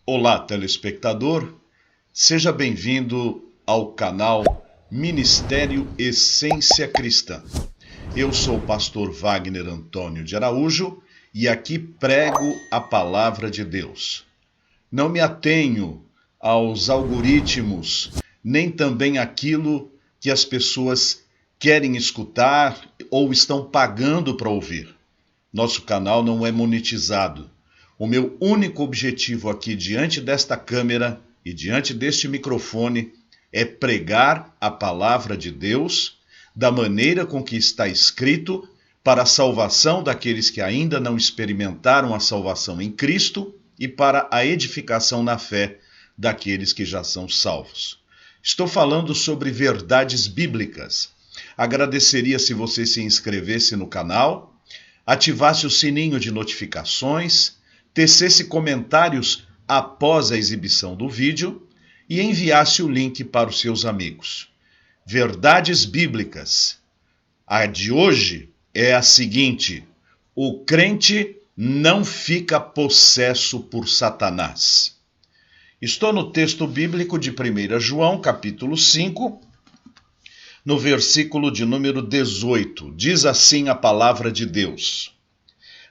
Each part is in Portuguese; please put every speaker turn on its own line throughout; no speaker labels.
Olá, telespectador, seja bem-vindo ao canal Ministério Essência Cristã. Eu sou o pastor Wagner Antônio de Araújo e aqui prego a palavra de Deus. Não me atenho aos algoritmos, nem também aquilo que as pessoas querem escutar ou estão pagando para ouvir. Nosso canal não é monetizado. O meu único objetivo aqui diante desta câmera e diante deste microfone é pregar a palavra de Deus da maneira com que está escrito para a salvação daqueles que ainda não experimentaram a salvação em Cristo e para a edificação na fé daqueles que já são salvos. Estou falando sobre verdades bíblicas. Agradeceria se você se inscrevesse no canal, ativasse o sininho de notificações, tecesse comentários após a exibição do vídeo e enviasse o link para os seus amigos. Verdades bíblicas. A de hoje é a seguinte: o crente não fica possesso por Satanás. Estou no texto bíblico de 1 João, capítulo 5, no versículo de número 18. Diz assim a palavra de Deus: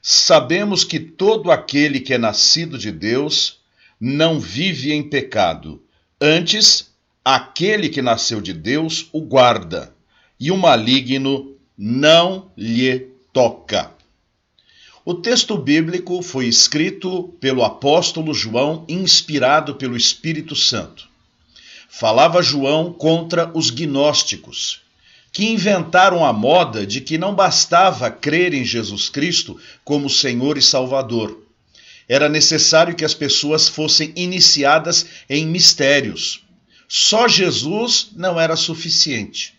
Sabemos que todo aquele que é nascido de Deus não vive em pecado. Antes, aquele que nasceu de Deus o guarda, e o maligno não lhe toca. O texto bíblico foi escrito pelo apóstolo João, inspirado pelo Espírito Santo. Falava João contra os gnósticos, que inventaram a moda de que não bastava crer em Jesus Cristo como Senhor e Salvador. Era necessário que as pessoas fossem iniciadas em mistérios. Só Jesus não era suficiente.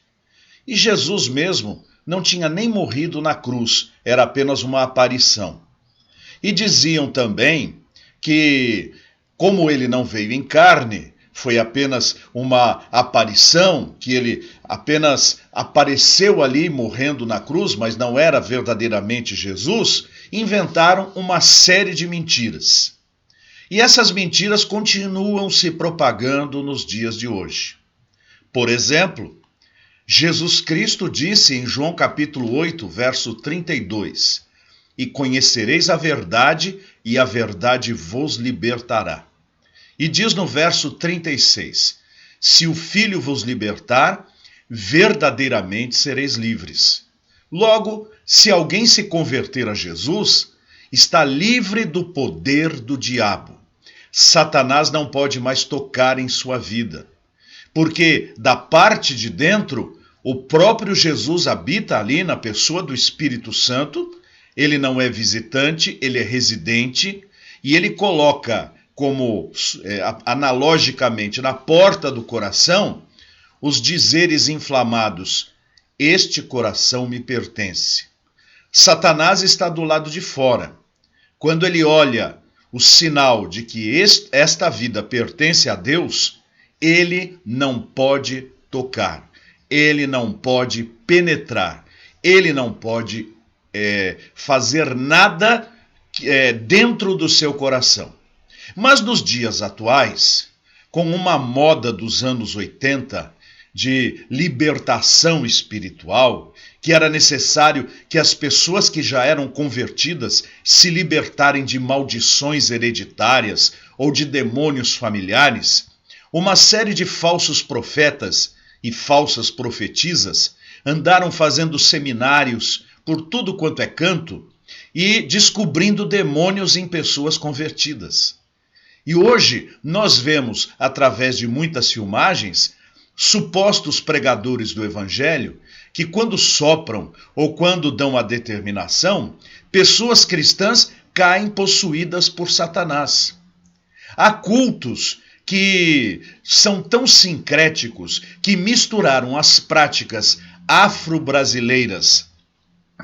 E Jesus mesmo não tinha nem morrido na cruz, era apenas uma aparição. E diziam também que, como ele não veio em carne, foi apenas uma aparição, que ele apenas apareceu ali morrendo na cruz, mas não era verdadeiramente Jesus, inventaram uma série de mentiras. E essas mentiras continuam se propagando nos dias de hoje. Por exemplo, Jesus Cristo disse em João capítulo 8, verso 32, e conhecereis a verdade, e a verdade vos libertará. E diz no verso 36, se o Filho vos libertar, verdadeiramente sereis livres. Logo, se alguém se converter a Jesus, está livre do poder do diabo. Satanás não pode mais tocar em sua vida, porque da parte de dentro, o próprio Jesus habita ali na pessoa do Espírito Santo. Ele não é visitante, ele é residente, e ele coloca como analogicamente na porta do coração os dizeres inflamados: este coração me pertence. Satanás está do lado de fora. Quando ele olha o sinal de que esta vida pertence a Deus, ele não pode tocar, ele não pode penetrar, ele não pode fazer nada dentro do seu coração. Mas nos dias atuais, com uma moda dos anos 80 de libertação espiritual, que era necessário que as pessoas que já eram convertidas se libertarem de maldições hereditárias ou de demônios familiares, uma série de falsos profetas e falsas profetisas andaram fazendo seminários por tudo quanto é canto e descobrindo demônios em pessoas convertidas. E hoje nós vemos, através de muitas filmagens, supostos pregadores do Evangelho que, quando sopram ou quando dão a determinação, pessoas cristãs caem possuídas por Satanás. Há cultos que são tão sincréticos que misturaram as práticas afro-brasileiras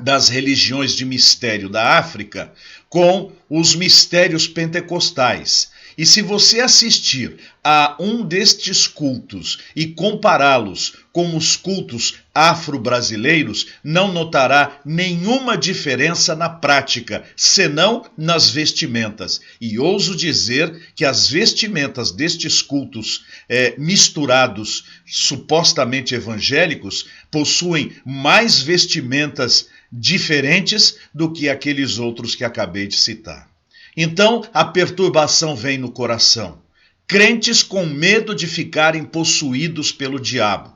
das religiões de mistério da África com os mistérios pentecostais. E se você assistir a um destes cultos e compará-los com os cultos afro-brasileiros, não notará nenhuma diferença na prática, senão nas vestimentas. E ouso dizer que as vestimentas destes cultos misturados, supostamente evangélicos, possuem mais vestimentas diferentes do que aqueles outros que acabei de citar. Então, a perturbação vem no coração. Crentes com medo de ficarem possuídos pelo diabo.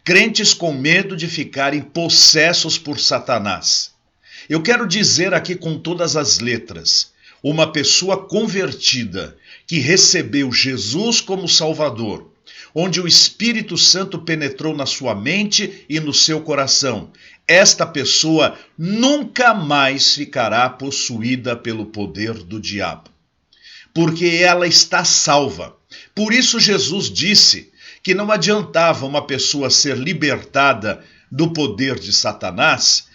Crentes com medo de ficarem possessos por Satanás. Eu quero dizer aqui com todas as letras, uma pessoa convertida que recebeu Jesus como Salvador, onde o Espírito Santo penetrou na sua mente e no seu coração, esta pessoa nunca mais ficará possuída pelo poder do diabo, porque ela está salva. Por isso Jesus disse que não adiantava uma pessoa ser libertada do poder de Satanás,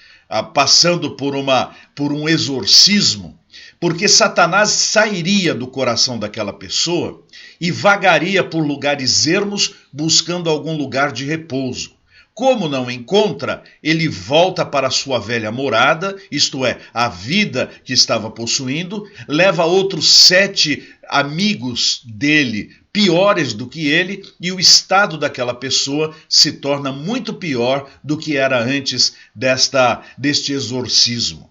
passando por um exorcismo, porque Satanás sairia do coração daquela pessoa e vagaria por lugares ermos buscando algum lugar de repouso. Como não encontra, ele volta para a sua velha morada, isto é, a vida que estava possuindo, leva outros 7 amigos dele, piores do que ele, e o estado daquela pessoa se torna muito pior do que era antes deste exorcismo.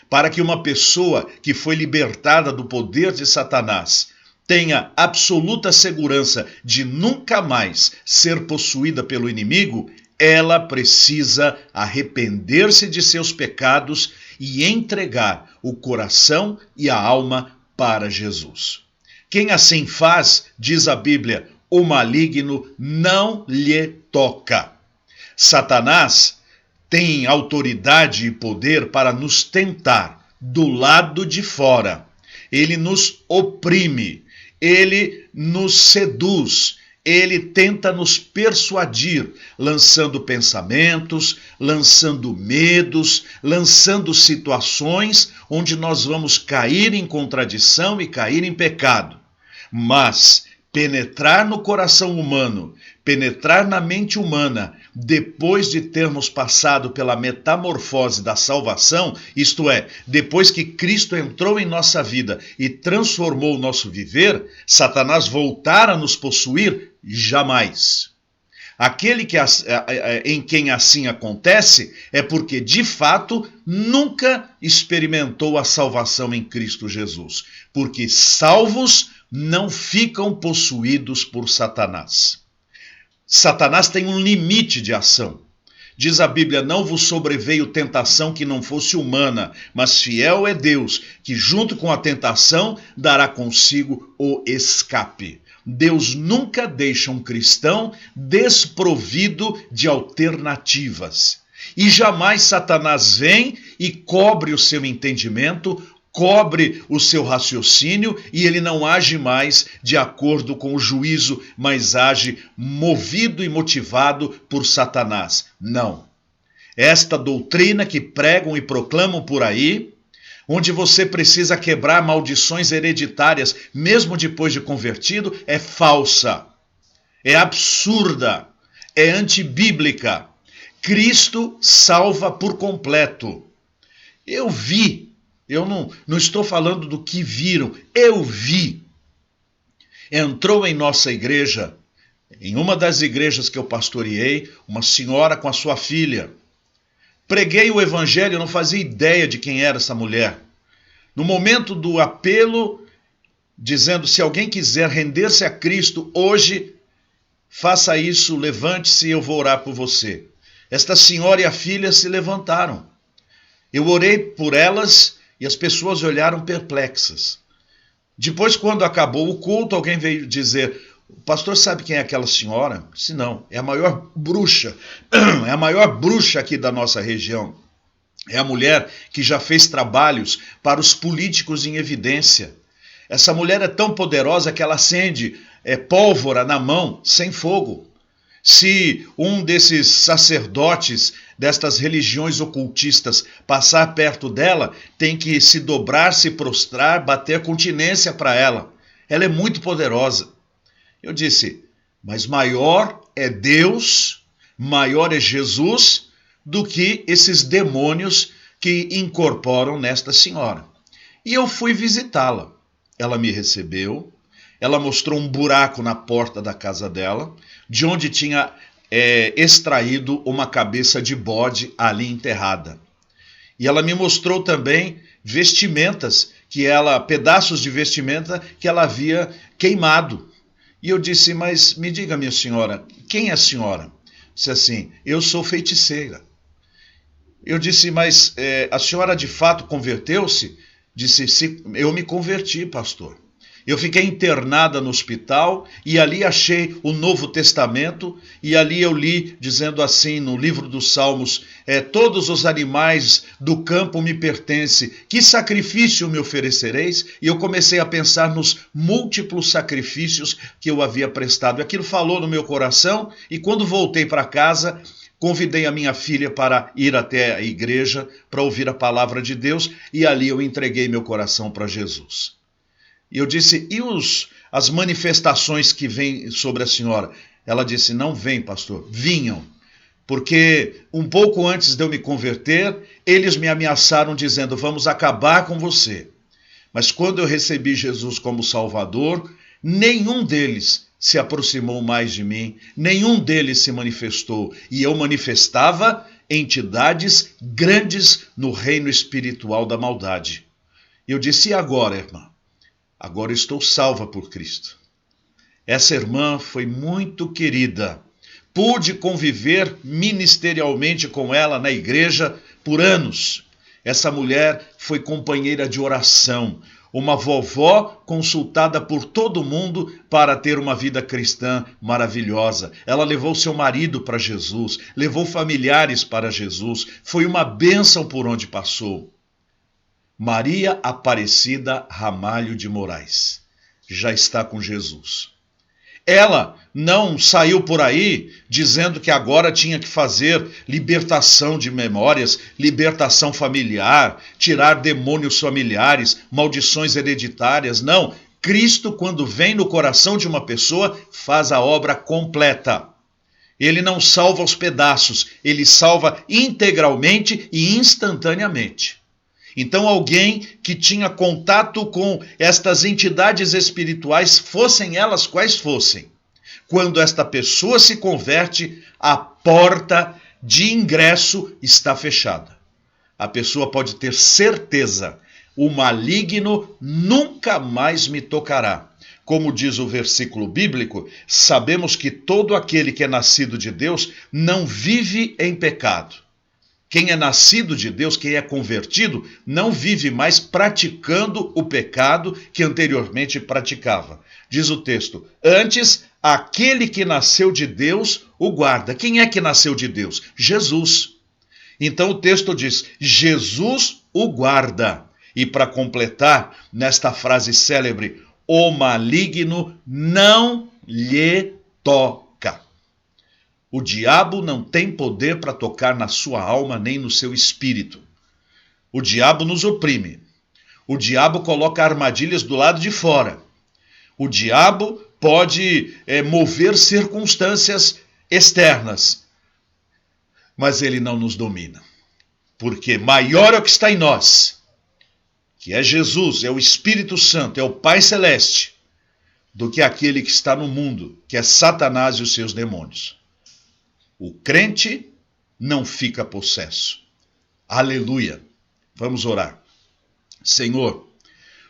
Para que uma pessoa que foi libertada do poder de Satanás tenha absoluta segurança de nunca mais ser possuída pelo inimigo, ela precisa arrepender-se de seus pecados e entregar o coração e a alma para Jesus. Quem assim faz, diz a Bíblia, o maligno não lhe toca. Satanás tem autoridade e poder para nos tentar do lado de fora. Ele nos oprime, ele nos seduz, ele tenta nos persuadir, lançando pensamentos, lançando medos, lançando situações onde nós vamos cair em contradição e cair em pecado. Mas penetrar no coração humano, penetrar na mente humana, depois de termos passado pela metamorfose da salvação, isto é, depois que Cristo entrou em nossa vida e transformou o nosso viver, Satanás voltar a nos possuir? Jamais. Aquele em quem assim acontece é porque, de fato, nunca experimentou a salvação em Cristo Jesus. Porque salvos não ficam possuídos por Satanás. Satanás tem um limite de ação. Diz a Bíblia, não vos sobreveio tentação que não fosse humana, mas fiel é Deus, que junto com a tentação dará consigo o escape. Deus nunca deixa um cristão desprovido de alternativas. E jamais Satanás vem e cobre o seu entendimento, cobre o seu raciocínio e ele não age mais de acordo com o juízo, mas age movido e motivado por Satanás. Não. Esta doutrina que pregam e proclamam por aí, onde você precisa quebrar maldições hereditárias, mesmo depois de convertido, é falsa, é absurda, é antibíblica. Cristo salva por completo. Eu vi. Eu não estou falando do que viram, eu vi. Entrou em nossa igreja, em uma das igrejas que eu pastoreei, uma senhora com a sua filha. Preguei o evangelho, não fazia ideia de quem era essa mulher. No momento do apelo, dizendo, se alguém quiser render-se a Cristo hoje, faça isso, levante-se e eu vou orar por você. Esta senhora e a filha se levantaram. Eu orei por elas e as pessoas olharam perplexas. Depois, quando acabou o culto, alguém veio dizer, o pastor sabe quem é aquela senhora? Eu disse, não, é a maior bruxa, é a maior bruxa aqui da nossa região. É a mulher que já fez trabalhos para os políticos em evidência. Essa mulher é tão poderosa que ela acende pólvora na mão, sem fogo. Se um desses sacerdotes destas religiões ocultistas passar perto dela, tem que se dobrar, se prostrar, bater continência para ela. Ela é muito poderosa. Eu disse, mas maior é Deus, maior é Jesus do que esses demônios que incorporam nesta senhora. E eu fui visitá-la. Ela me recebeu, ela mostrou um buraco na porta da casa dela, de onde tinha extraído uma cabeça de bode ali enterrada. E ela me mostrou também vestimentas, pedaços de vestimenta que ela havia queimado. E eu disse, mas me diga, minha senhora, quem é a senhora? Disse assim, eu sou feiticeira. Eu disse, mas a senhora de fato converteu-se? Disse, eu me converti, pastor. Eu fiquei internada no hospital e ali achei o Novo Testamento e ali eu li, dizendo assim no livro dos Salmos, todos os animais do campo me pertencem, que sacrifício me oferecereis? E eu comecei a pensar nos múltiplos sacrifícios que eu havia prestado. Aquilo falou no meu coração e quando voltei para casa, convidei a minha filha para ir até a igreja para ouvir a palavra de Deus e ali eu entreguei meu coração para Jesus. E eu disse, e as manifestações que vêm sobre a senhora? Ela disse, não vem, pastor, vinham. Porque um pouco antes de eu me converter, eles me ameaçaram dizendo, vamos acabar com você. Mas quando eu recebi Jesus como Salvador, nenhum deles se aproximou mais de mim, nenhum deles se manifestou. E eu manifestava entidades grandes no reino espiritual da maldade. E eu disse, e agora, irmã? Agora estou salva por Cristo. Essa irmã foi muito querida. Pude conviver ministerialmente com ela na igreja por anos. Essa mulher foi companheira de oração, uma vovó consultada por todo mundo para ter uma vida cristã maravilhosa. Ela levou seu marido para Jesus, levou familiares para Jesus, foi uma bênção por onde passou. Maria Aparecida Ramalho de Moraes já está com Jesus. Ela não saiu por aí dizendo que agora tinha que fazer libertação de memórias, libertação familiar, tirar demônios familiares, maldições hereditárias. Não, Cristo, quando vem no coração de uma pessoa, faz a obra completa. Ele não salva aos pedaços, ele salva integralmente e instantaneamente. Então alguém que tinha contato com estas entidades espirituais, fossem elas quais fossem, quando esta pessoa se converte, a porta de ingresso está fechada. A pessoa pode ter certeza, o maligno nunca mais me tocará. Como diz o versículo bíblico, sabemos que todo aquele que é nascido de Deus não vive em pecado. Quem é nascido de Deus, quem é convertido, não vive mais praticando o pecado que anteriormente praticava. Diz o texto, antes, aquele que nasceu de Deus o guarda. Quem é que nasceu de Deus? Jesus. Então o texto diz, Jesus o guarda. E para completar, nesta frase célebre, o maligno não lhe toca. O diabo não tem poder para tocar na sua alma nem no seu espírito. O diabo nos oprime. O diabo coloca armadilhas do lado de fora. O diabo pode mover circunstâncias externas. Mas ele não nos domina. Porque maior é o que está em nós, que é Jesus, é o Espírito Santo, é o Pai Celeste, do que aquele que está no mundo, que é Satanás e os seus demônios. O crente não fica possesso. Aleluia. Vamos orar. Senhor,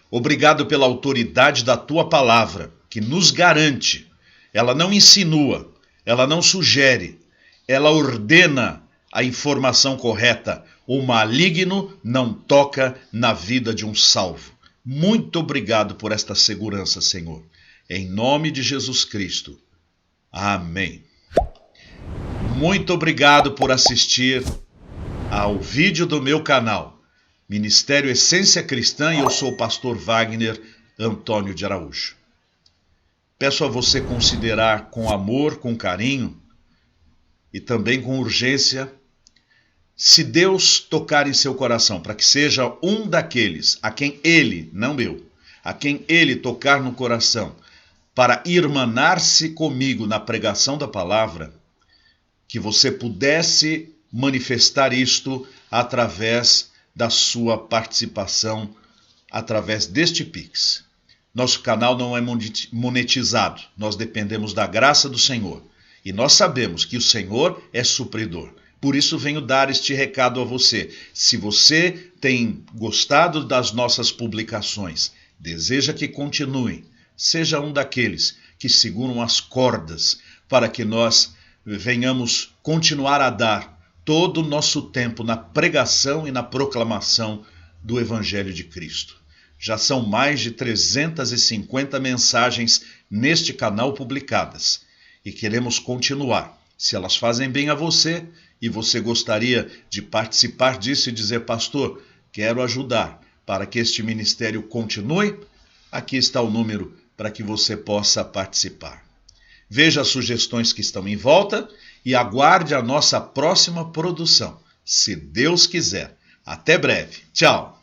obrigado pela autoridade da tua palavra, que nos garante. Ela não insinua, ela não sugere, ela ordena a informação correta. O maligno não toca na vida de um salvo. Muito obrigado por esta segurança, Senhor. Em nome de Jesus Cristo. Amém. Muito obrigado por assistir ao vídeo do meu canal, Ministério Essência Cristã, e eu sou o pastor Wagner Antônio de Araújo. Peço a você considerar com amor, com carinho, e também com urgência, se Deus tocar em seu coração, para que seja um daqueles a quem Ele, não eu, a quem Ele tocar no coração, para irmanar-se comigo na pregação da palavra, que você pudesse manifestar isto através da sua participação, através deste Pix. Nosso canal não é monetizado, nós dependemos da graça do Senhor. E nós sabemos que o Senhor é supridor. Por isso venho dar este recado a você. Se você tem gostado das nossas publicações, deseja que continuem, seja um daqueles que seguram as cordas para que nós venhamos continuar a dar todo o nosso tempo na pregação e na proclamação do Evangelho de Cristo. Já são mais de 350 mensagens neste canal publicadas e queremos continuar. Se elas fazem bem a você e você gostaria de participar disso e dizer, pastor, quero ajudar para que este ministério continue, aqui está o número para que você possa participar. Veja as sugestões que estão em volta e aguarde a nossa próxima produção, se Deus quiser. Até breve. Tchau!